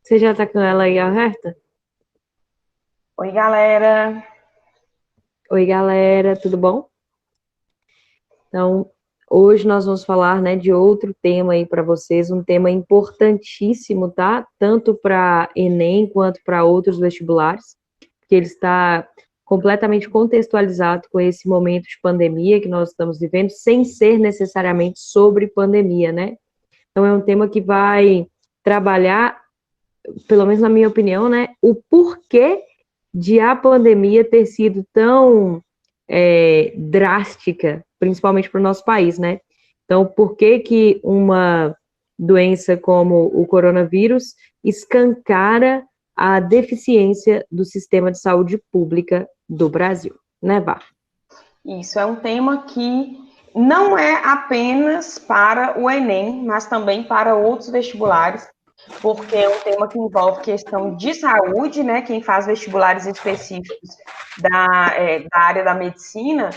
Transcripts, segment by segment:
Você já tá com ela aí aberta? Oi, galera. Oi, galera, tudo bom? Então, hoje nós vamos falar, né, de outro tema aí para vocês, um tema importantíssimo, tá? Tanto para Enem quanto para outros vestibulares, porque ele está completamente contextualizado com esse momento de pandemia que nós estamos vivendo, sem ser necessariamente sobre pandemia, né? Então, é um tema que vai trabalhar, pelo menos na minha opinião, né, o porquê de a pandemia ter sido tão drástica, principalmente para o nosso país, né? Então, por que que uma doença como o coronavírus escancara a deficiência do sistema de saúde pública do Brasil, né, Vá? Isso é um tema que não é apenas para o Enem, mas também para outros vestibulares, porque é um tema que envolve questão de saúde, né? Quem faz vestibulares específicos da área da medicina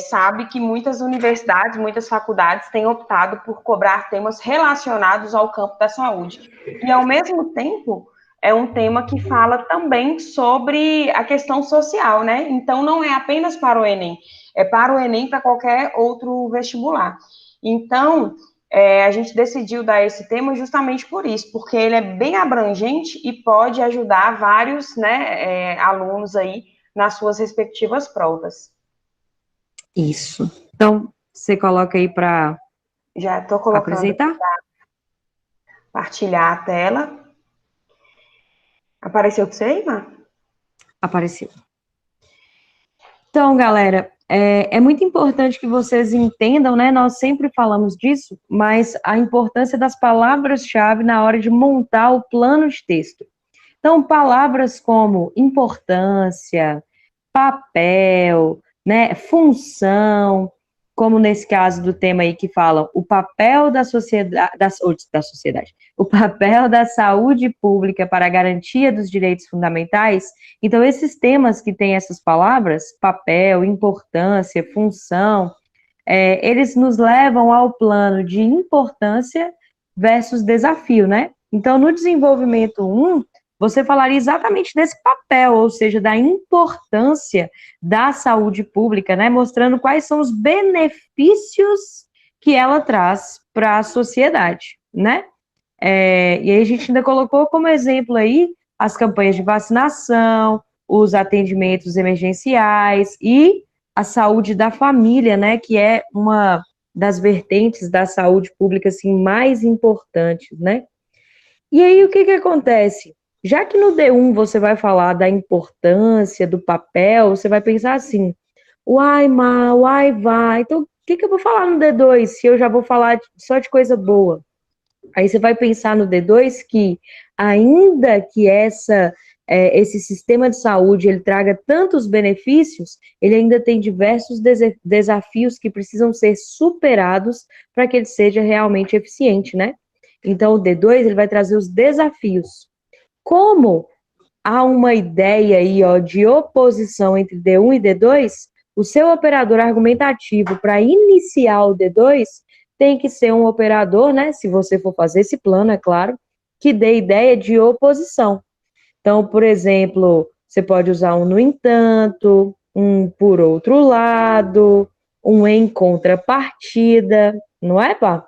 sabe que muitas universidades, muitas faculdades têm optado por cobrar temas relacionados ao campo da saúde. E, ao mesmo tempo, é um tema que fala também sobre a questão social, né? Então, não é apenas para o Enem, é para o Enem, para qualquer outro vestibular. Então, a gente decidiu dar esse tema justamente por isso, porque ele é bem abrangente e pode ajudar vários, né, alunos aí nas suas respectivas provas. Isso. Então, você coloca aí para Já estou colocando apresentar? partilhar a tela. Apareceu para você, Ima? Apareceu. Então, galera, é muito importante que vocês entendam, né? Nós sempre falamos disso, mas a importância das palavras-chave na hora de montar o plano de texto. Então, palavras como importância, papel, né, função, como nesse caso do tema aí que falam o papel da sociedade, da sociedade, o papel da saúde pública para a garantia dos direitos fundamentais. Então, esses temas que têm essas palavras, papel, importância, função, eles nos levam ao plano de importância versus desafio, né? Então, no desenvolvimento 1, você falaria exatamente desse papel, ou seja, da importância da saúde pública, né? Mostrando quais são os benefícios que ela traz para a sociedade, né? E aí a gente ainda colocou como exemplo aí as campanhas de vacinação, os atendimentos emergenciais e a saúde da família, né, que é uma das vertentes da saúde pública assim mais importantes, né? E aí o que que acontece? Já que no D1 você vai falar da importância do papel, você vai pensar assim: uai, uai, vai. Então, o que que eu vou falar no D2 se eu já vou falar só de coisa boa? Aí você vai pensar no D2 que, ainda que esse sistema de saúde ele traga tantos benefícios, ele ainda tem diversos desafios que precisam ser superados para que ele seja realmente eficiente, né? Então, o D2 ele vai trazer os desafios. Como há uma ideia aí, ó, de oposição entre D1 e D2, o seu operador argumentativo para iniciar o D2 tem que ser um operador, né, se você for fazer esse plano, é claro, que dê ideia de oposição. Então, por exemplo, você pode usar um no entanto, um por outro lado, um em contrapartida, não é, Pá?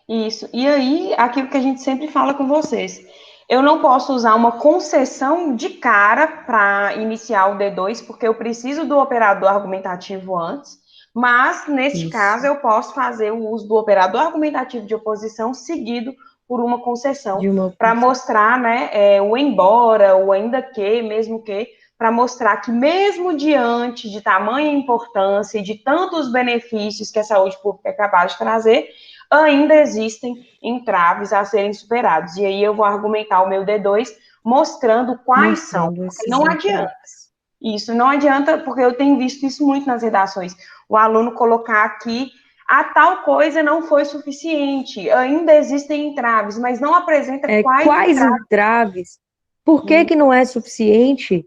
Isso. E aí, aquilo que a gente sempre fala com vocês. Eu não posso usar uma concessão de cara para iniciar o D2, porque eu preciso do operador argumentativo antes, mas, neste caso, Isso. eu posso fazer o uso do operador argumentativo de oposição seguido por uma concessão, De uma para oposição. mostrar, né, o embora, o ainda que, mesmo que, para mostrar que, mesmo diante de tamanha importância e de tantos benefícios que a saúde pública é capaz de trazer, ainda existem entraves a serem superados. E aí eu vou argumentar o meu D2 mostrando quais são. Mostrando Porque esses não adianta. entraves. Isso não adianta, porque eu tenho visto isso muito nas redações. O aluno colocar aqui, a tal coisa não foi suficiente, ainda existem entraves, mas não apresenta quais Quais entraves. entraves? Por que E que não é suficiente?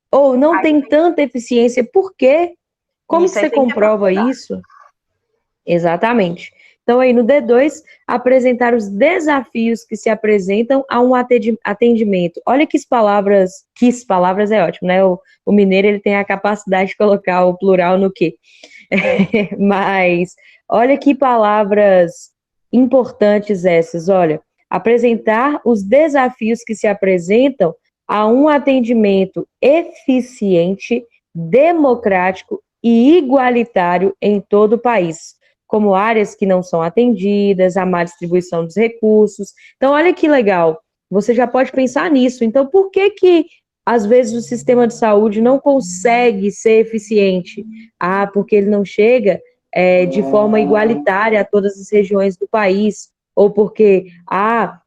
Ou não aí, tem tanta eficiência? Por quê? Como que isso aí você tem que comprova aprofundar. isso? Exatamente. Então, aí no D2, apresentar os desafios que se apresentam a um atendimento. Olha que palavras é ótimo, né? O mineiro, ele tem a capacidade de colocar o plural no quê. Mas, olha que palavras importantes essas, olha. Apresentar os desafios que se apresentam a um atendimento eficiente, democrático e igualitário em todo o país, como áreas que não são atendidas, a má distribuição dos recursos. Então, olha que legal, você já pode pensar nisso. Então, por que às vezes o sistema de saúde não consegue ser eficiente? Ah, porque ele não chega de forma igualitária a todas as regiões do país, ou porque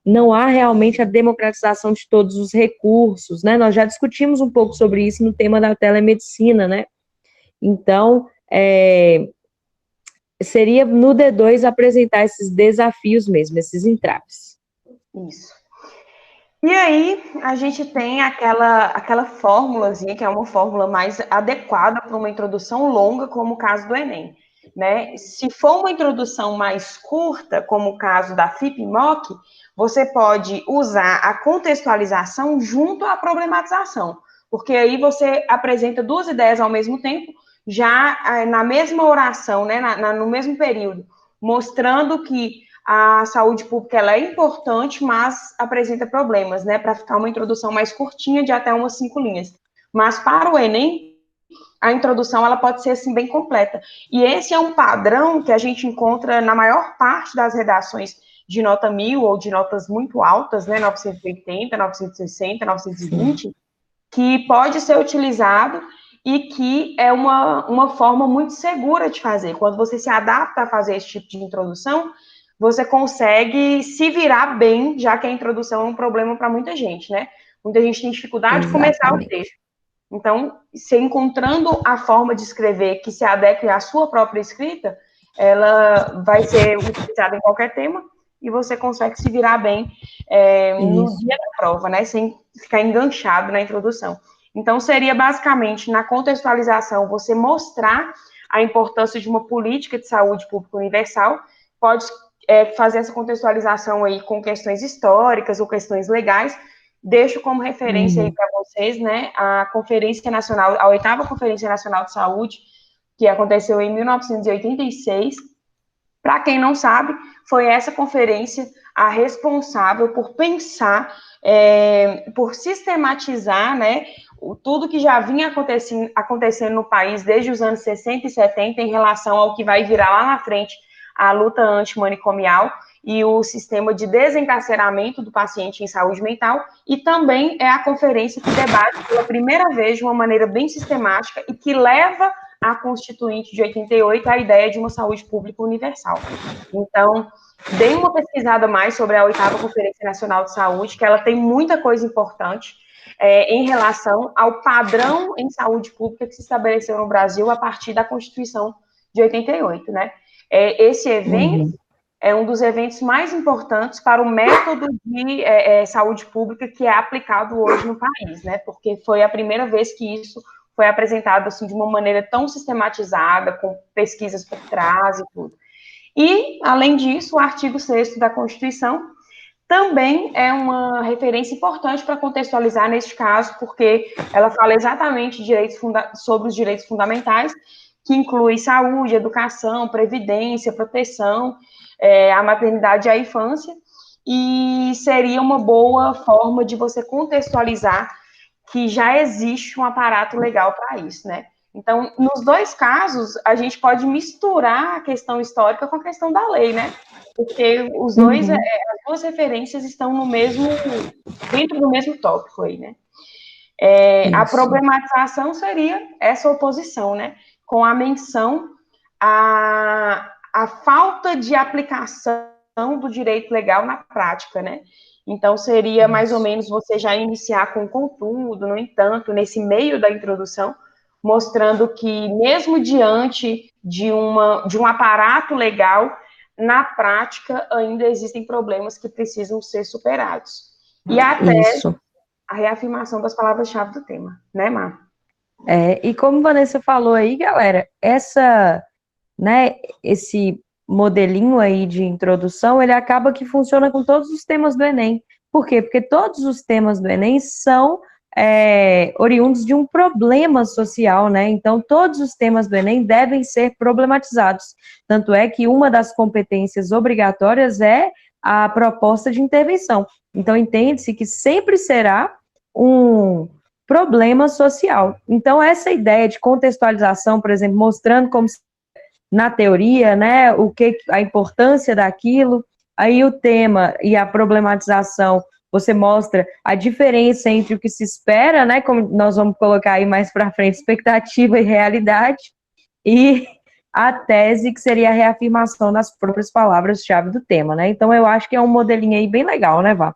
não há realmente a democratização de todos os recursos, né? Nós já discutimos um pouco sobre isso no tema da telemedicina, né? Então, seria no D2 apresentar esses desafios mesmo, esses entraves. Isso. E aí, a gente tem aquela fórmulazinha, que é uma fórmula mais adequada para uma introdução longa, como o caso do Enem. Né? Se for uma introdução mais curta, como o caso da FIP-MOC, você pode usar a contextualização junto à problematização, porque aí você apresenta duas ideias ao mesmo tempo, já na mesma oração, né? No mesmo período, mostrando que a saúde pública ela é importante, mas apresenta problemas, né? Para ficar uma introdução mais curtinha, de até umas 5 linhas. Mas para o Enem, a introdução ela pode ser assim bem completa. E esse é um padrão que a gente encontra na maior parte das redações de nota 1000 ou de notas muito altas, né, 980, 960, 920, que pode ser utilizado e que é uma forma muito segura de fazer. Quando você se adapta a fazer esse tipo de introdução, você consegue se virar bem, já que a introdução é um problema para muita gente, né? Muita gente tem dificuldade de começar o texto. Então, você encontrando a forma de escrever que se adeque à sua própria escrita, ela vai ser utilizada em qualquer tema e você consegue se virar bem no dia da prova, né? Sem ficar enganchado na introdução. Então, seria basicamente, na contextualização, você mostrar a importância de uma política de saúde pública universal, pode fazer essa contextualização aí com questões históricas ou questões legais. Deixo como referência aí para vocês, né, a Conferência Nacional, a 8ª Conferência Nacional de Saúde, que aconteceu em 1986. Para quem não sabe, foi essa conferência a responsável por pensar, por sistematizar, né, tudo que já vinha acontecendo no país desde os anos 60 e 70 em relação ao que vai virar lá na frente a luta antimanicomial e o sistema de desencarceramento do paciente em saúde mental, e também é a conferência que debate pela primeira vez de uma maneira bem sistemática e que leva à Constituinte de 88 a ideia de uma saúde pública universal. Então, dei uma pesquisada mais sobre a 8ª Conferência Nacional de Saúde, que ela tem muita coisa importante em relação ao padrão em saúde pública que se estabeleceu no Brasil a partir da Constituição de 88, né? Esse evento é um dos eventos mais importantes para o método de saúde pública que é aplicado hoje no país, né? Porque foi a primeira vez que isso foi apresentado assim, de uma maneira tão sistematizada, com pesquisas por trás e tudo. E, além disso, o artigo 6º da Constituição também é uma referência importante para contextualizar neste caso, porque ela fala exatamente sobre os direitos fundamentais, que inclui saúde, educação, previdência, proteção, a maternidade e a infância, e seria uma boa forma de você contextualizar que já existe um aparato legal para isso, né? Então, nos dois casos, a gente pode misturar a questão histórica com a questão da lei, né? Porque os dois, as duas referências estão dentro do mesmo tópico aí, né? A problematização seria essa oposição, né? Com a menção à falta de aplicação do direito legal na prática, né? Então, seria mais ou menos você já iniciar com contudo, no entanto, nesse meio da introdução, mostrando que, mesmo diante de um aparato legal, na prática ainda existem problemas que precisam ser superados. E até a reafirmação das palavras-chave do tema, né, Mar? E como a Vanessa falou aí, galera, esse modelinho aí de introdução, ele acaba que funciona com todos os temas do Enem. Por quê? Porque todos os temas do Enem são oriundos de um problema social, né? Então, todos os temas do Enem devem ser problematizados. Tanto é que uma das competências obrigatórias é a proposta de intervenção. Então, entende-se que sempre será um problema social. Então, essa ideia de contextualização, por exemplo, mostrando como na teoria, né, a importância daquilo, aí o tema e a problematização, você mostra a diferença entre o que se espera, né, como nós vamos colocar aí mais para frente, expectativa e realidade, e a tese, que seria a reafirmação das próprias palavras-chave do tema, né? Então, eu acho que é um modelinho aí bem legal, né, Vá?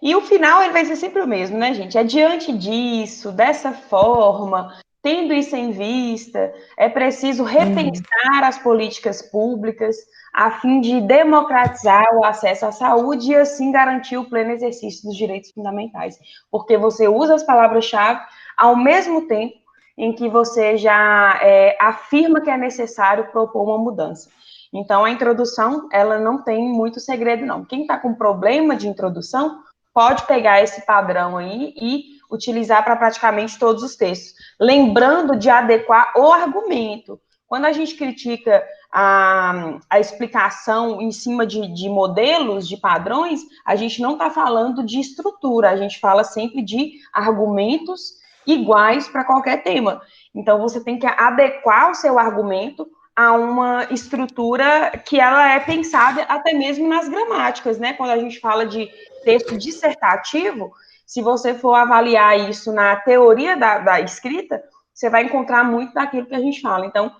E o final ele vai ser sempre o mesmo, né, gente? Adiante disso, dessa forma, tendo isso em vista, é preciso repensar as políticas públicas a fim de democratizar o acesso à saúde e, assim, garantir o pleno exercício dos direitos fundamentais. Porque você usa as palavras-chave ao mesmo tempo em que você já afirma que é necessário propor uma mudança. Então, a introdução, ela não tem muito segredo, não. Quem está com problema de introdução pode pegar esse padrão aí e utilizar para praticamente todos os textos. Lembrando de adequar o argumento. Quando a gente critica a explicação em cima de modelos, de padrões, a gente não está falando de estrutura, a gente fala sempre de argumentos iguais para qualquer tema. Então, você tem que adequar o seu argumento a uma estrutura que ela é pensada até mesmo nas gramáticas, né? Quando a gente fala de texto dissertativo, se você for avaliar isso na teoria da escrita, você vai encontrar muito daquilo que a gente fala. Então,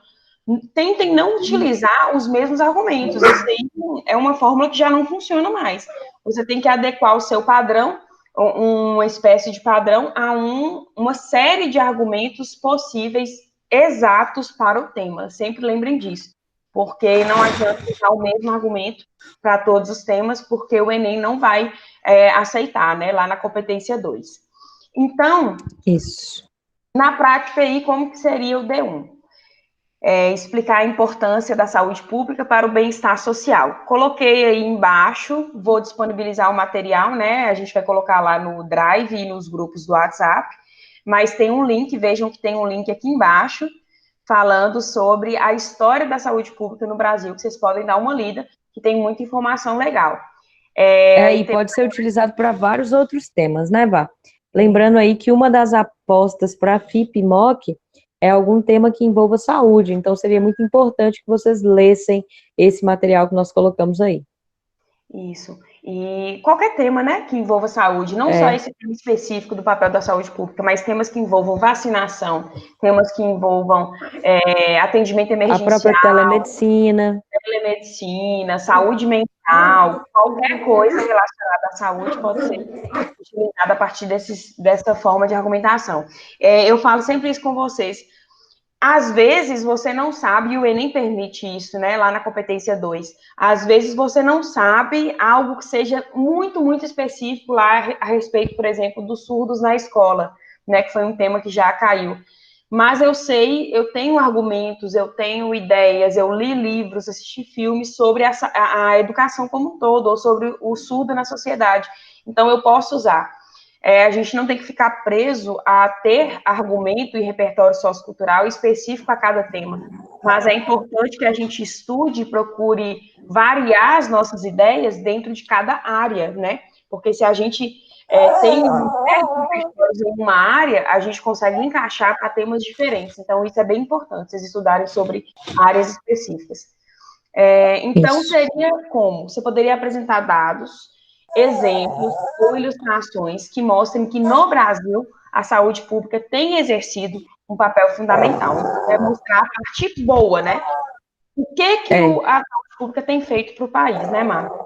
tentem não utilizar os mesmos argumentos. Isso aí é uma fórmula que já não funciona mais. Você tem que adequar o seu padrão, uma espécie de padrão, a uma série de argumentos possíveis exatos para o tema. Sempre lembrem disso, porque não adianta usar o mesmo argumento para todos os temas, porque o Enem não vai aceitar, né, lá na competência 2. Então, Isso. Na prática aí, como que seria o D1? Explicar a importância da saúde pública para o bem-estar social. Coloquei aí embaixo, vou disponibilizar o material, né? A gente vai colocar lá no Drive e nos grupos do WhatsApp, mas tem um link, vejam que tem um link aqui embaixo, falando sobre a história da saúde pública no Brasil, que vocês podem dar uma lida, que tem muita informação legal. E pode ser utilizado para vários outros temas, né, Vá? Lembrando aí que uma das apostas para a FIP e MOC é algum tema que envolva saúde, então seria muito importante que vocês lessem esse material que nós colocamos aí. Isso. E qualquer tema, né, que envolva saúde, não só esse tema específico do papel da saúde pública, mas temas que envolvam vacinação, temas que envolvam atendimento emergencial, a própria telemedicina, saúde mental, qualquer coisa relacionada à saúde pode ser utilizada a partir dessa forma de argumentação. Eu falo sempre isso com vocês. Às vezes você não sabe, e o Enem permite isso, né, lá na competência 2. Às vezes você não sabe algo que seja muito, muito específico lá a respeito, por exemplo, dos surdos na escola, né, que foi um tema que já caiu. Mas eu sei, eu tenho argumentos, eu tenho ideias, eu li livros, assisti filmes sobre a educação como um todo, ou sobre o surdo na sociedade. Então eu posso usar. A gente não tem que ficar preso a ter argumento e repertório sociocultural específico a cada tema, mas é importante que a gente estude e procure variar as nossas ideias dentro de cada área, né? Porque se a gente tem repertórios em uma área, a gente consegue encaixar para temas diferentes. Então, isso é bem importante, vocês estudarem sobre áreas específicas. Então, seria como? Você poderia apresentar dados, exemplos ou ilustrações que mostrem que no Brasil a saúde pública tem exercido um papel fundamental. É mostrar a parte boa, né? O que a saúde pública tem feito para o país, né, Marta?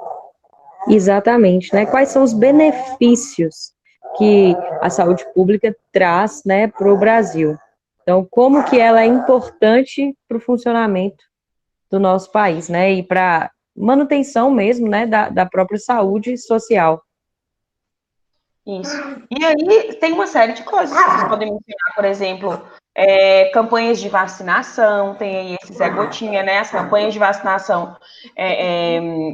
Exatamente, né? Quais são os benefícios que a saúde pública traz, né, para o Brasil? Então, como que ela é importante para o funcionamento do nosso país, né? E para manutenção mesmo, né, da própria saúde social. Isso. E aí tem uma série de coisas que vocês podem mencionar, por exemplo, Campanhas de vacinação, tem aí esse Zé Gotinha, né? As campanhas de vacinação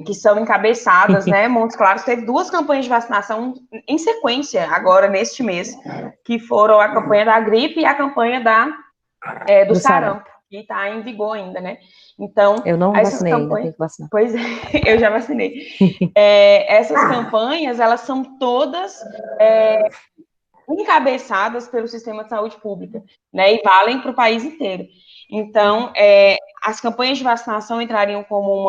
que são encabeçadas, né? Montes Claros teve 2 campanhas de vacinação em sequência, agora neste mês, que foram a campanha da gripe e a campanha do sarampo, que está em vigor ainda, né? Então, eu não essas vacinei ainda, tenho campanhas. que vacinar. Pois é, eu já vacinei. Essas campanhas, elas são todas encabeçadas pelo sistema de saúde pública, né, e valem para o país inteiro. Então, as campanhas de vacinação entrariam como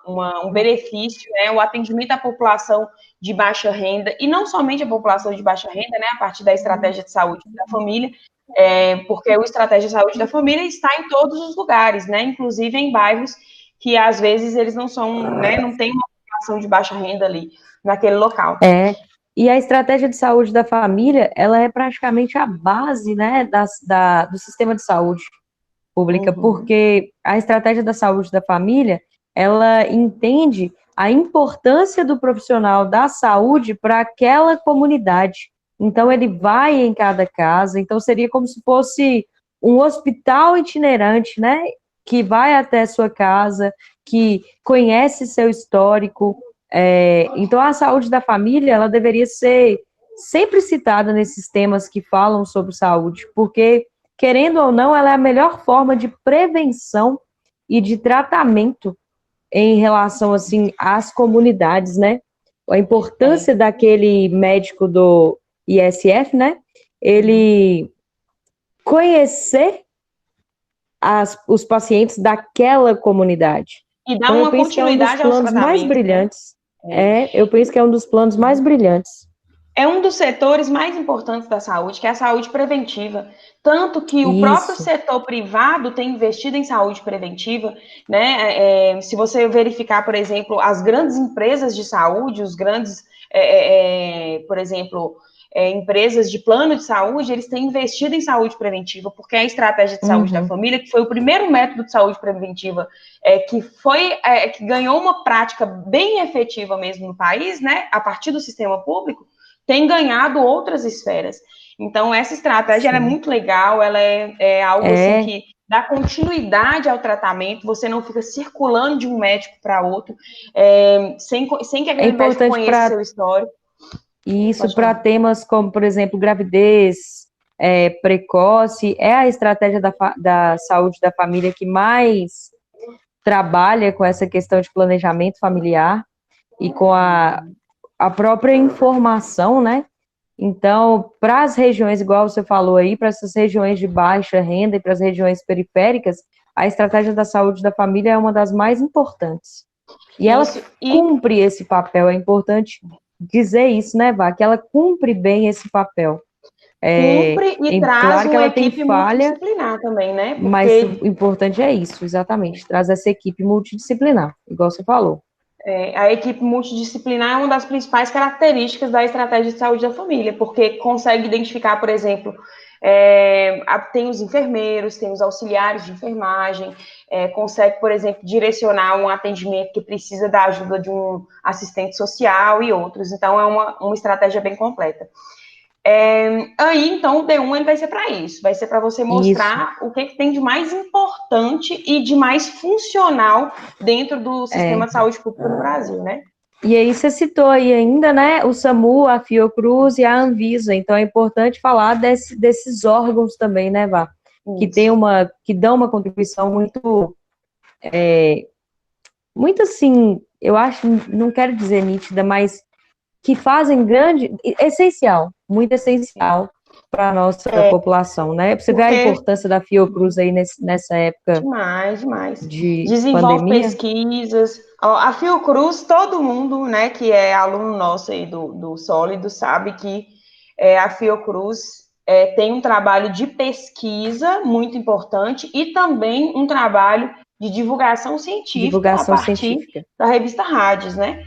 um benefício, né, o atendimento à população de baixa renda, e não somente a população de baixa renda, né, a partir da estratégia de saúde da família, porque a estratégia de saúde da família está em todos os lugares, né, inclusive em bairros que, às vezes, eles não são, né, não tem uma população de baixa renda ali, naquele local. E a estratégia de saúde da família, ela é praticamente a base, né, do sistema de saúde pública, porque a estratégia da saúde da família, ela entende a importância do profissional da saúde para aquela comunidade. Então, ele vai em cada casa, então seria como se fosse um hospital itinerante, né, que vai até a sua casa, que conhece seu histórico. Então, a saúde da família, ela deveria ser sempre citada nesses temas que falam sobre saúde, porque, querendo ou não, ela é a melhor forma de prevenção e de tratamento em relação, assim, às comunidades, né? A importância daquele médico do ISF, né? Ele conhecer os pacientes daquela comunidade. E dar Então, eu uma penso que é um dos continuidade aos planos mais tratamentos, né? brilhantes. Eu penso que é um dos planos mais brilhantes. É um dos setores mais importantes da saúde, que é a saúde preventiva. Tanto que o próprio Isso. setor privado tem investido em saúde preventiva, né? Se você verificar, por exemplo, as grandes empresas de saúde, os grandes, por exemplo, empresas de plano de saúde, eles têm investido em saúde preventiva, porque a estratégia de saúde da família, que foi o primeiro método de saúde preventiva que ganhou uma prática bem efetiva mesmo no país, né? A partir do sistema público, tem ganhado outras esferas. Então, essa estratégia ela é muito legal, ela é algo assim que dá continuidade ao tratamento, você não fica circulando de um médico para outro, sem que aquele médico conheça seu histórico. Isso, para temas como, por exemplo, gravidez precoce, é a estratégia da saúde da família que mais trabalha com essa questão de planejamento familiar e com a própria informação, né? Então, para as regiões, igual você falou aí, para essas regiões de baixa renda e para as regiões periféricas, a estratégia da saúde da família é uma das mais importantes. E ela cumpre esse papel, é importante dizer isso, né, Vá? Que ela cumpre bem esse papel. Cumpre e traz claro que uma ela tem equipe falha, multidisciplinar também, né? Porque... mas o importante é isso, exatamente, traz essa equipe multidisciplinar, igual você falou. A equipe multidisciplinar é uma das principais características da estratégia de saúde da família, porque consegue identificar, por exemplo, tem os enfermeiros, tem os auxiliares de enfermagem, consegue, por exemplo, direcionar um atendimento que precisa da ajuda de um assistente social e outros. Então, é uma estratégia bem completa. Aí, então, o D1 ele vai ser para isso, vai ser para você mostrar o que tem de mais importante e de mais funcional dentro do sistema de saúde pública no Brasil, né? E aí você citou aí ainda, né, o SAMU, a Fiocruz e a Anvisa, então é importante falar desses órgãos também, né, Vá? Que dão uma contribuição muito assim, eu acho, não quero dizer nítida, mas que fazem muito essencial para a nossa população, né? Você vê a importância da Fiocruz aí nessa época. Demais. De desenvolve pandemia. Pesquisas. A Fiocruz, todo mundo, né, que é aluno nosso aí do Sólido, sabe que a Fiocruz tem um trabalho de pesquisa muito importante e também um trabalho de divulgação científica a partir da revista Rádios, né?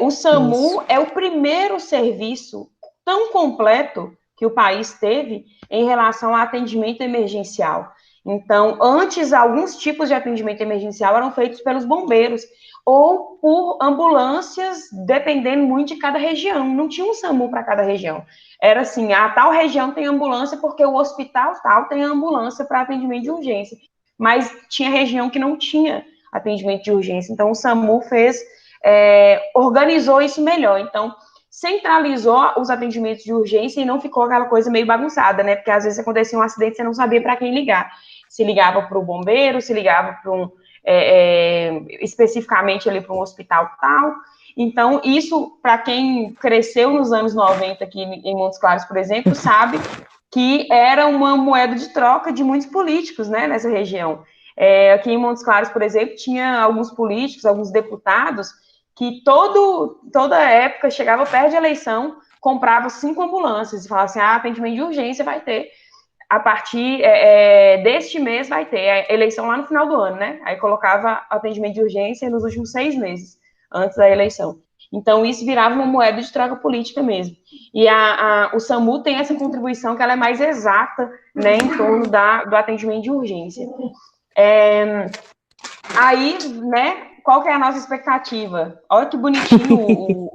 O SAMU é o primeiro serviço tão completo que o país teve em relação ao atendimento emergencial. Então, antes, alguns tipos de atendimento emergencial eram feitos pelos bombeiros. ou por ambulâncias, dependendo muito de cada região. Não tinha um SAMU para cada região. Era assim, a tal região tem ambulância porque o hospital tal tem ambulância para atendimento de urgência. Mas tinha região que não tinha atendimento de urgência. Então, o SAMU organizou isso melhor. Então, centralizou os atendimentos de urgência e não ficou aquela coisa meio bagunçada, né? Porque às vezes acontecia um acidente e você não sabia para quem ligar. Se ligava para o bombeiro, se ligava para especificamente ali para um hospital tal. Então, isso, para quem cresceu nos anos 90 aqui em Montes Claros, por exemplo, sabe que era uma moeda de troca de muitos políticos, né, nessa região. Aqui em Montes Claros, por exemplo, tinha alguns políticos, alguns deputados, que toda época, chegava perto de eleição, comprava 5 ambulâncias e falava assim, atendimento de urgência vai ter. A partir deste mês vai ter a eleição lá no final do ano, né? Aí colocava atendimento de urgência nos últimos 6 meses, antes da eleição. Então, isso virava uma moeda de troca política mesmo. E o SAMU tem essa contribuição que ela é mais exata, né, em torno do atendimento de urgência. Aí, né, qual que é a nossa expectativa? Olha que bonitinho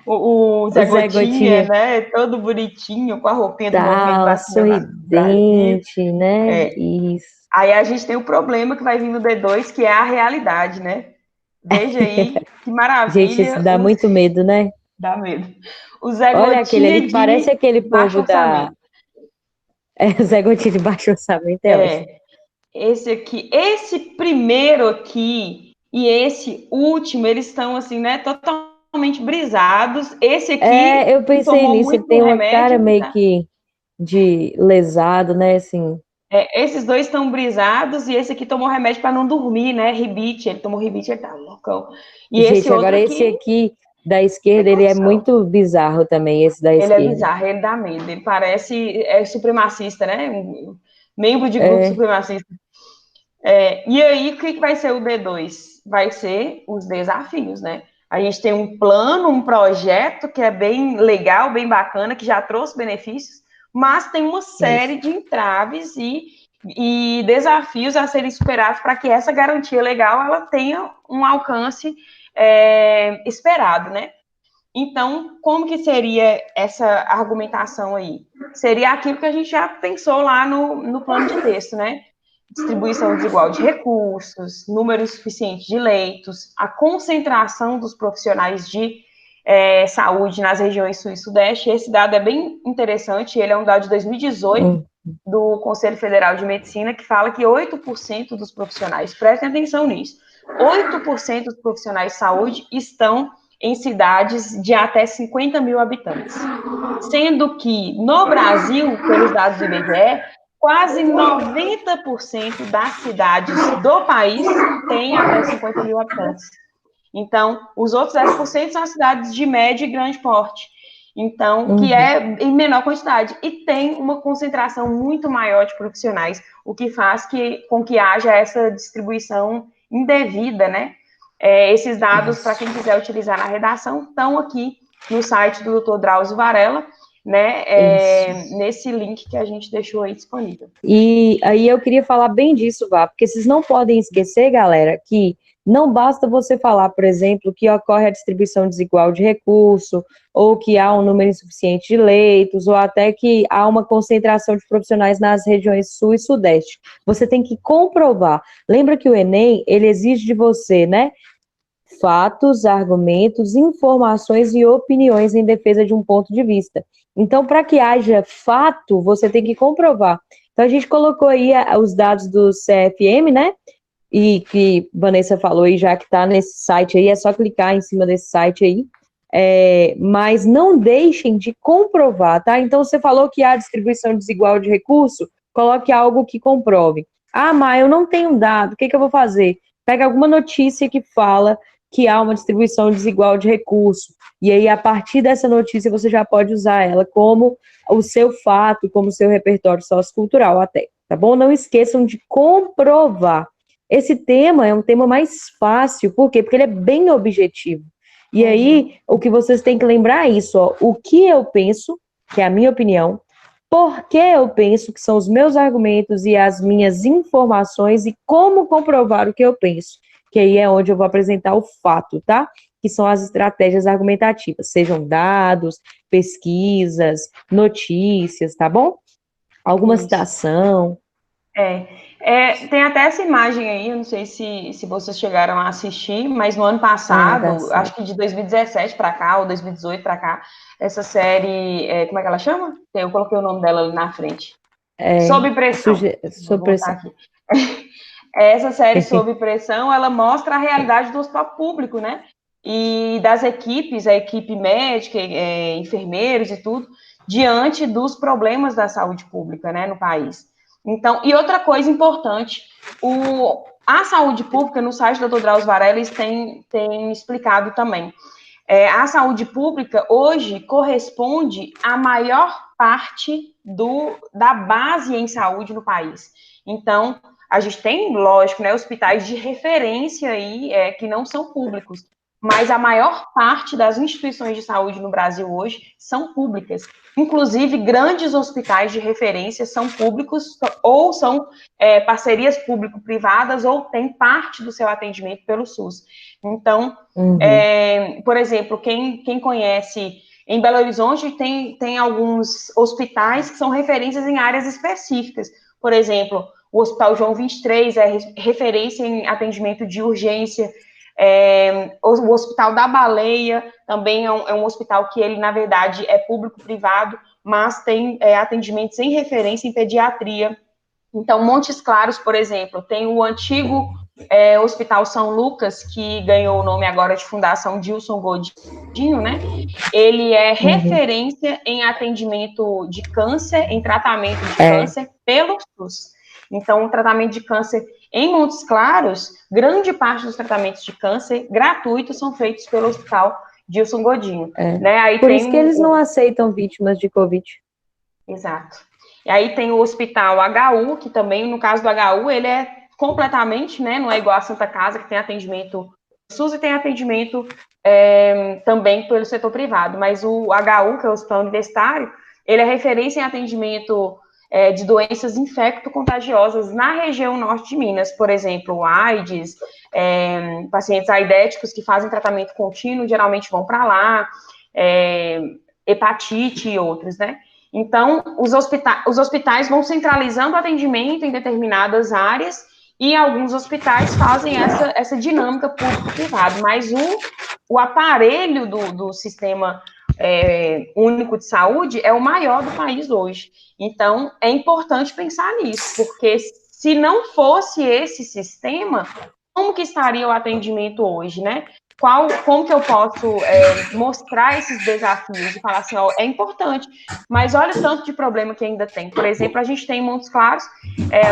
o Zé Gotinha, né? Todo bonitinho, com a roupinha do Movimento Vacina sorridente, né? Isso. Aí a gente tem o problema que vai vir no D2, que é a realidade, né? Veja aí, que maravilha. Gente, isso dá muito medo, né? Dá medo. O Zé Olha, Gotinha parece aquele povo da... o Zé Gotinha de baixo orçamento Esse primeiro aqui e esse último, eles estão assim, né, totalmente brisados. Esse aqui eu pensei nisso, ele tem uma cara meio que de lesado, né, assim. Esses dois estão brisados e esse aqui tomou remédio para não dormir, né, ribite, ele tomou ribite, ele tá loucão. E gente, esse outro agora esse aqui da esquerda, ele é muito bizarro também, esse da esquerda. Ele é bizarro, ele dá medo, ele parece supremacista, né, membro de grupo supremacista. E aí, o que vai ser o D2? Vai ser os desafios, né? A gente tem um plano, um projeto que é bem legal, bem bacana, que já trouxe benefícios, mas tem uma série de entraves e desafios a serem superados para que essa garantia legal ela tenha um alcance esperado, né? Então, como que seria essa argumentação aí? Seria aquilo que a gente já pensou lá no plano de texto, né? Distribuição desigual de recursos, número suficiente de leitos, a concentração dos profissionais de saúde nas regiões sul e sudeste. Esse dado é bem interessante, ele é um dado de 2018 do Conselho Federal de Medicina, que fala que 8% dos profissionais, prestem atenção nisso, 8% dos profissionais de saúde estão em cidades de até 50 mil habitantes. Sendo que, no Brasil, pelos dados do IBGE, quase 90% das cidades do país têm até 50 mil habitantes. Então, os outros 10% são as cidades de médio e grande porte. Então, que é em menor quantidade. E tem uma concentração muito maior de profissionais, o que faz com que haja essa distribuição indevida, né? Esses dados, para quem quiser utilizar na redação, estão aqui no site do Dr. Drauzio Varela, né, nesse link que a gente deixou aí disponível. E aí eu queria falar bem disso, Vá, porque vocês não podem esquecer, galera, que não basta você falar, por exemplo, que ocorre a distribuição desigual de recurso, ou que há um número insuficiente de leitos, ou até que há uma concentração de profissionais nas regiões sul e sudeste. Você tem que comprovar. Lembra que o Enem, ele exige de você, né, fatos, argumentos, informações e opiniões em defesa de um ponto de vista. Então, para que haja fato, você tem que comprovar. Então, a gente colocou aí os dados do CFM, né? E que Vanessa falou aí, já que está nesse site aí, é só clicar em cima desse site aí. Mas não deixem de comprovar, tá? Então, você falou que há distribuição desigual de recurso, coloque algo que comprove. Mas eu não tenho dado, o que eu vou fazer? Pega alguma notícia que fala que há uma distribuição desigual de recurso, e aí, a partir dessa notícia, você já pode usar ela como o seu fato, como o seu repertório sociocultural até, tá bom? Não esqueçam de comprovar. Esse tema é um tema mais fácil, por quê? Porque ele é bem objetivo. E aí, o que vocês têm que lembrar é isso, ó, o que eu penso, que é a minha opinião, por que eu penso, que são os meus argumentos e as minhas informações, e como comprovar o que eu penso. que aí é onde eu vou apresentar o fato, tá? Que são as estratégias argumentativas, sejam dados, pesquisas, notícias, tá bom? Alguma Isso. citação. Tem até essa imagem aí, eu não sei se vocês chegaram a assistir, mas no ano passado, acho que de 2017 para cá, ou 2018 para cá, essa série, como é que ela chama? Eu coloquei o nome dela ali na frente. Sob Pressão. Sob Pressão. Aqui. Essa série Sob Pressão, ela mostra a realidade do hospital público, né? E das equipes, a equipe médica, enfermeiros e tudo, diante dos problemas da saúde pública, né, no país. Então, e outra coisa importante, a saúde pública, no site do Dr. Drauzio Varela, eles têm explicado também. A saúde pública, hoje, corresponde à maior parte da base em saúde no país. Então, a gente tem, lógico, né, hospitais de referência aí, que não são públicos, mas a maior parte das instituições de saúde no Brasil hoje são públicas. Inclusive, grandes hospitais de referência são públicos ou são parcerias público-privadas ou têm parte do seu atendimento pelo SUS. Então, por exemplo, quem conhece, em Belo Horizonte tem alguns hospitais que são referências em áreas específicas. Por exemplo, o Hospital João 23 é referência em atendimento de urgência. O Hospital da Baleia também é um hospital que ele, na verdade, é público-privado, mas tem atendimentos em referência em pediatria. Então, Montes Claros, por exemplo, tem o antigo Hospital São Lucas, que ganhou o nome agora de Fundação Dilson Godinho, né? Ele é referência em atendimento de câncer, em tratamento de câncer pelo SUS. Então, o tratamento de câncer em Montes Claros, grande parte dos tratamentos de câncer gratuitos são feitos pelo Hospital Dilson Godinho. Né? Aí Por isso que eles não aceitam vítimas de Covid. Exato. E aí tem o Hospital HU, que também, no caso do HU, ele é completamente, né, não é igual a Santa Casa, que tem atendimento SUS e tem atendimento também pelo setor privado, mas o HU, que é o Hospital Universitário, ele é referência em atendimento de doenças infecto-contagiosas na região norte de Minas, por exemplo, AIDS, pacientes aidéticos que fazem tratamento contínuo, geralmente vão para lá, hepatite e outros, né? Então, os hospitais vão centralizando o atendimento em determinadas áreas e alguns hospitais fazem essa dinâmica público-privado, mas o aparelho do sistema único de saúde é o maior do país hoje. Então, é importante pensar nisso, porque se não fosse esse sistema, como que estaria o atendimento hoje, né? Como que eu posso mostrar esses desafios e falar assim, ó, é importante, mas olha o tanto de problema que ainda tem. Por exemplo, a gente tem em Montes Claros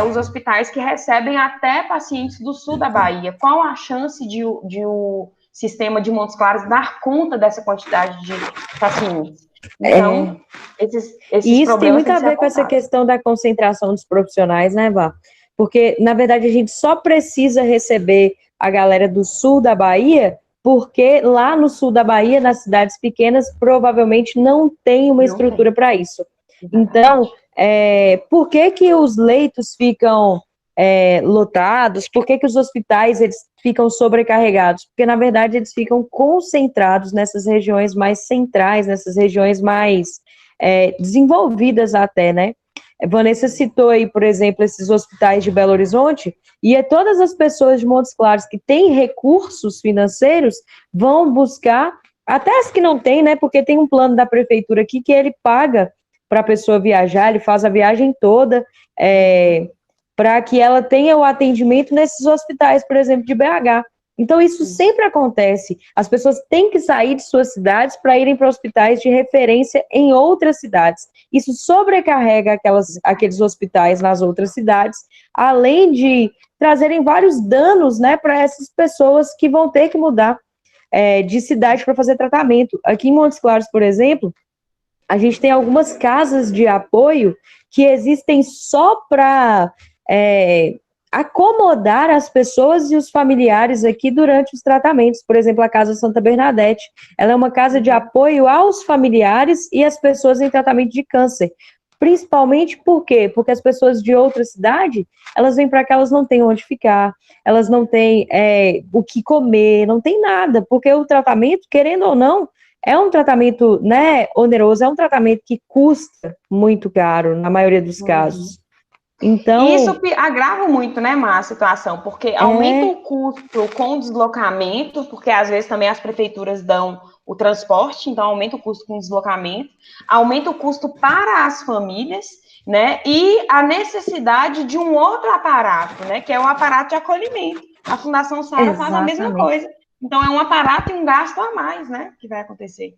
os hospitais que recebem até pacientes do sul da Bahia. Qual a chance de o sistema de Montes Claros dar conta dessa quantidade de pacientes? Então, esses e isso tem muito a ver com apontados. essa questão da concentração dos profissionais, né, Vá? Porque, na verdade, a gente só precisa receber a galera do sul da Bahia, porque lá no sul da Bahia, nas cidades pequenas, provavelmente não tem uma estrutura para isso. Então, por que os leitos ficam lotados? Por que os hospitais eles ficam sobrecarregados? Porque, na verdade, eles ficam concentrados nessas regiões mais centrais, nessas regiões mais desenvolvidas até, né? Vanessa citou aí, por exemplo, esses hospitais de Belo Horizonte, e todas as pessoas de Montes Claros que têm recursos financeiros vão buscar, até as que não têm, né, porque tem um plano da prefeitura aqui que ele paga para a pessoa viajar, ele faz a viagem toda, para que ela tenha o atendimento nesses hospitais, por exemplo, de BH. Então, isso sempre acontece. As pessoas têm que sair de suas cidades para irem para hospitais de referência em outras cidades. Isso sobrecarrega aqueles hospitais nas outras cidades, além de trazerem vários danos, né, para essas pessoas que vão ter que mudar de cidade para fazer tratamento. Aqui em Montes Claros, por exemplo, a gente tem algumas casas de apoio que existem só para acomodar as pessoas e os familiares aqui durante os tratamentos. Por exemplo, a Casa Santa Bernadette, ela é uma casa de apoio aos familiares e às pessoas em tratamento de câncer. Principalmente por quê? Porque as pessoas de outra cidade, elas vêm para cá, elas não têm onde ficar, elas não têm o que comer, não tem nada, porque o tratamento, querendo ou não, é um tratamento, né, oneroso, é um tratamento que custa muito caro, na maioria dos casos. E isso Então, agrava muito, né, Má, a situação, porque aumenta é o custo com o deslocamento, porque às vezes também as prefeituras dão o transporte, então aumenta o custo com o deslocamento, aumenta o custo para as famílias, né, e a necessidade de um outro aparato, né, que é o aparato de acolhimento. A Fundação Sara faz a mesma exatamente coisa. Então é um aparato e um gasto a mais, né, que vai acontecer.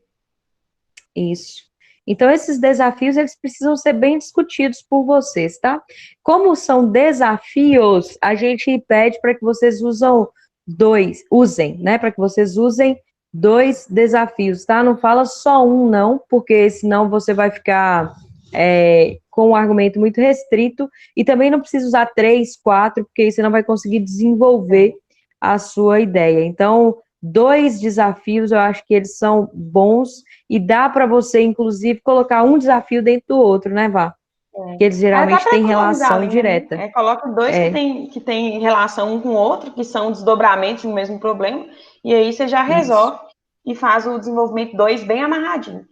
isso. Então, esses desafios, eles precisam ser bem discutidos por vocês, tá? Como são desafios, a gente pede para que vocês usem, né? Para que vocês usem 2 desafios, tá? Não fala só um, não, porque senão você vai ficar com um argumento muito restrito, e também não precisa usar 3, 4, porque aí você não vai conseguir desenvolver a sua ideia. Então, 2 desafios, eu acho que eles são bons, e dá para você, inclusive, colocar um desafio dentro do outro, né, Vá? Que eles Até geralmente para têm economizar a relação linha, né? direta. Coloca dois É, que tem relação um com o outro, que são desdobramentos de um mesmo problema, e aí você já isso, resolve e faz o desenvolvimento 2 bem amarradinho.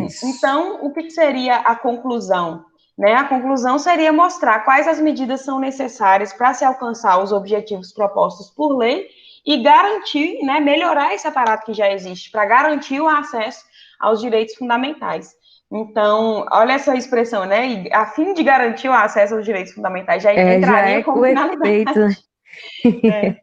isso. Então, o que seria a conclusão? Né? A conclusão seria mostrar quais as medidas são necessárias para se alcançar os objetivos propostos por lei e garantir, né, melhorar esse aparato que já existe, para garantir o acesso aos direitos fundamentais. Então, olha essa expressão, né? A fim de garantir o acesso aos direitos fundamentais, já Já entraria é o como efeito, finalidade. né? É.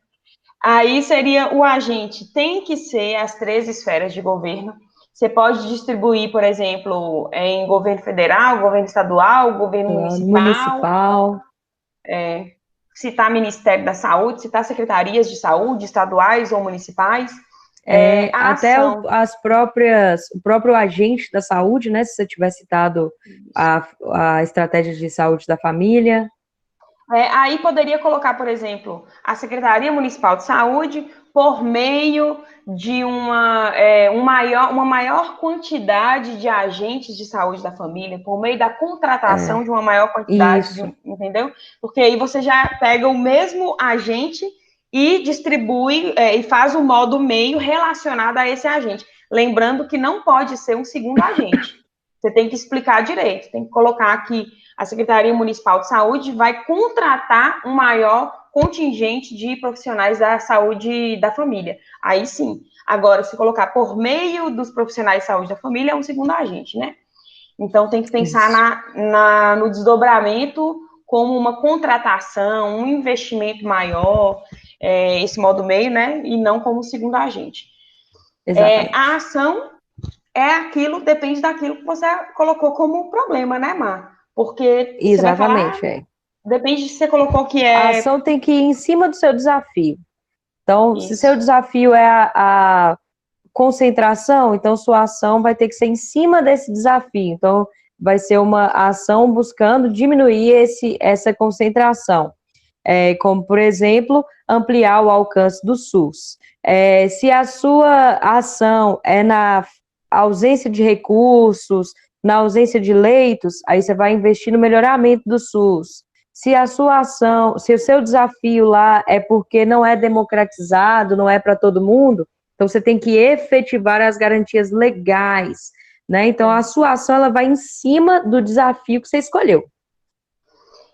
Aí seria o agente, tem que ser as 3 esferas de governo. Você pode distribuir, por exemplo, em governo federal, governo estadual, governo municipal, Municipal, citar Ministério da Saúde, citar secretarias de saúde, estaduais ou municipais. A até ação. o próprio agente da saúde, né? Se você tiver citado a estratégia de saúde da família. Aí poderia colocar, por exemplo, a Secretaria Municipal de Saúde por meio de uma maior quantidade de agentes de saúde da família, por meio da contratação de uma maior quantidade, Isso, entendeu? Porque aí você já pega o mesmo agente e distribui e faz o modo meio relacionado a esse agente. Lembrando que não pode ser um segundo agente. Você tem que explicar direito, tem que colocar aqui a Secretaria Municipal de Saúde vai contratar um maior contingente de profissionais da saúde da família. Aí sim. Agora, se colocar por meio dos profissionais de saúde da família, é um segundo agente, né? Então, tem que pensar isso. no desdobramento como uma contratação, um investimento maior, esse modo meio, né? E não como segundo agente. A Exatamente. ação depende daquilo que você colocou como problema, né, Mar? Porque você vai falar, Exatamente, é. depende de você colocou que A é ação tem que ir em cima do seu desafio. Então, se seu isso. desafio é a concentração, então sua ação vai ter que ser em cima desse desafio. Então, vai ser uma ação buscando diminuir essa concentração. Como, por exemplo, ampliar o alcance do SUS. Se a sua ação é na ausência de recursos, na ausência de leitos, aí você vai investir no melhoramento do SUS. Se a sua ação, se o seu desafio lá é porque não é democratizado, não é para todo mundo, então você tem que efetivar as garantias legais, né? Então a sua ação ela vai em cima do desafio que você escolheu,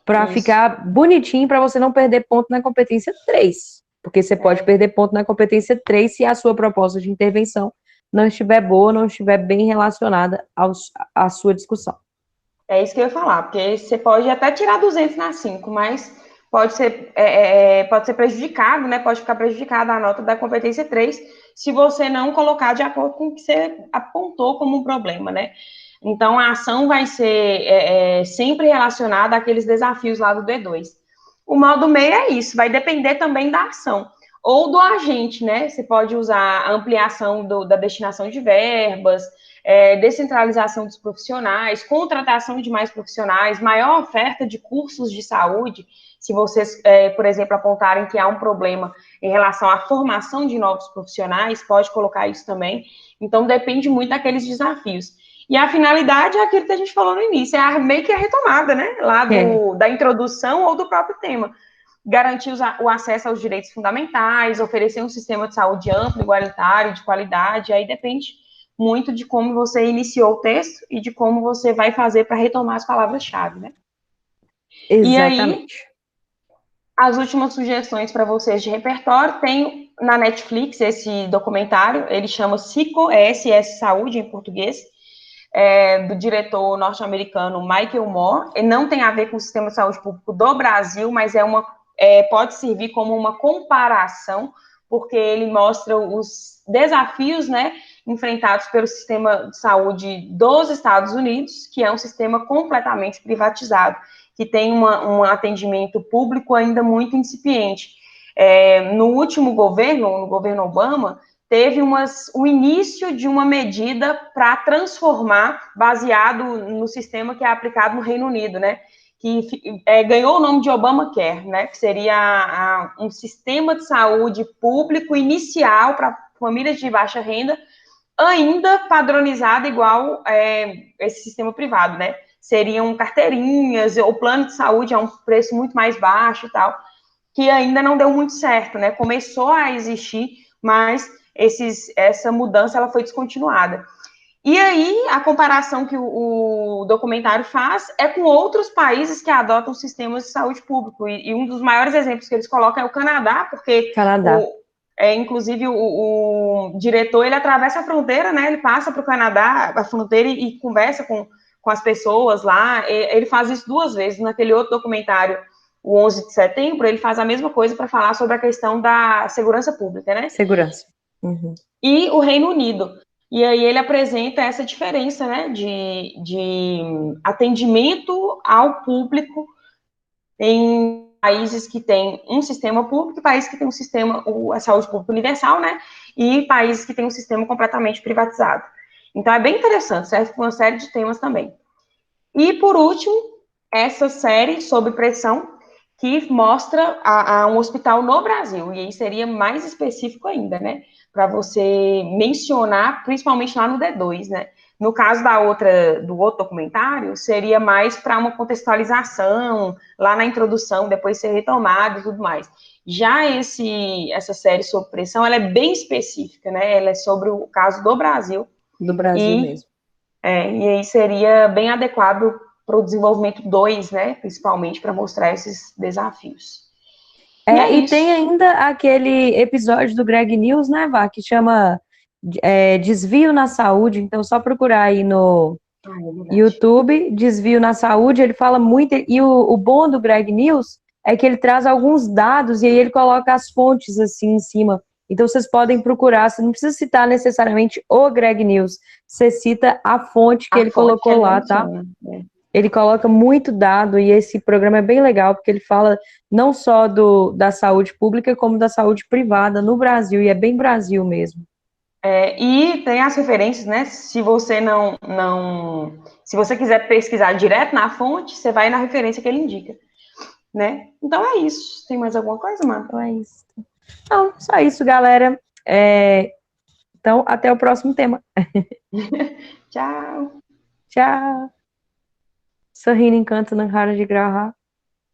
para Isso. ficar bonitinho, para você não perder ponto na competência 3, porque você pode perder ponto na competência 3 se a sua proposta de intervenção não estiver boa, não estiver bem relacionada à sua discussão. É isso que eu ia falar, porque você pode até tirar 200 na 5, mas pode ser prejudicado, né? Pode ficar prejudicada a nota da competência 3 se você não colocar de acordo com o que você apontou como um problema, né? Então, a ação vai ser sempre relacionada àqueles desafios lá do D2. O modo meio é isso, vai depender também da ação ou do agente, né? Você pode usar a ampliação da destinação de verbas, descentralização dos profissionais, contratação de mais profissionais, maior oferta de cursos de saúde. Se vocês, por exemplo, apontarem que há um problema em relação à formação de novos profissionais, pode colocar isso também. Então, depende muito daqueles desafios. E a finalidade é aquilo que a gente falou no início, meio que a retomada, né? Lá da introdução ou do próprio tema. Garantir o acesso aos direitos fundamentais, oferecer um sistema de saúde amplo, igualitário, de qualidade, aí depende muito de como você iniciou o texto e de como você vai fazer para retomar as palavras-chave, né? E aí, Exatamente. as últimas sugestões para vocês de repertório, tem na Netflix esse documentário, ele chama SICO Saúde em português, do diretor norte-americano Michael Moore. Ele não tem a ver com o sistema de saúde público do Brasil, mas pode servir como uma comparação, porque ele mostra os desafios, né, enfrentados pelo sistema de saúde dos Estados Unidos, que é um sistema completamente privatizado, que tem um atendimento público ainda muito incipiente. No último governo, no governo Obama, teve o início de uma medida para transformar, baseado no sistema que é aplicado no Reino Unido, né? Que ganhou o nome de Obamacare, né? Que seria um sistema de saúde público inicial para famílias de baixa renda, ainda padronizado igual esse sistema privado, né? Seriam carteirinhas, o plano de saúde a um preço muito mais baixo e tal, que ainda não deu muito certo, né? Começou a existir, mas essa mudança ela foi descontinuada. E aí, a comparação que o documentário faz é com outros países que adotam sistemas de saúde público. E um dos maiores exemplos que eles colocam é o Canadá, porque Canadá. inclusive o diretor, ele atravessa a fronteira, né? Ele passa para o Canadá, a fronteira, e conversa com as pessoas lá. Ele faz isso 2 vezes. Naquele outro documentário, o 11 de setembro, ele faz a mesma coisa para falar sobre a questão da segurança pública, né? Segurança. Uhum. E o Reino Unido. E aí ele apresenta essa diferença, né, de atendimento ao público em países que têm um sistema público e países que têm um sistema, a saúde pública universal, né, e países que têm um sistema completamente privatizado. Então é bem interessante, serve para uma série de temas também. E, por último, essa série sobre pressão, que mostra um hospital no Brasil, e aí seria mais específico ainda, né? Para você mencionar, principalmente lá no D2, né? No caso do outro documentário, seria mais para uma contextualização, lá na introdução, depois ser retomado e tudo mais. Já essa série sobre pressão, ela é bem específica, né? Ela é sobre o caso do Brasil. Do Brasil mesmo. E aí seria bem adequado para o desenvolvimento 2, né? Principalmente para mostrar esses desafios. E tem ainda aquele episódio do Greg News, né, Vá, que chama Desvio na Saúde. Então, só procurar aí no YouTube, Desvio na Saúde, ele fala muito. E o bom do Greg News é que ele traz alguns dados e aí ele coloca as fontes assim em cima. Então, vocês podem procurar, você não precisa citar necessariamente o Greg News, você cita a fonte que ele colocou lá, tá? Ele coloca muito dado e esse programa é bem legal, porque ele fala não só da saúde pública, como da saúde privada no Brasil, e é bem Brasil mesmo. E tem as referências, né? Se você se você quiser pesquisar direto na fonte, você vai na referência que ele indica, né? Então é isso. Tem mais alguma coisa, mano? Então é isso. Não, só isso, galera. Então, até o próximo tema. Tchau. Tchau. Sorrindo encanto na cara de gravar.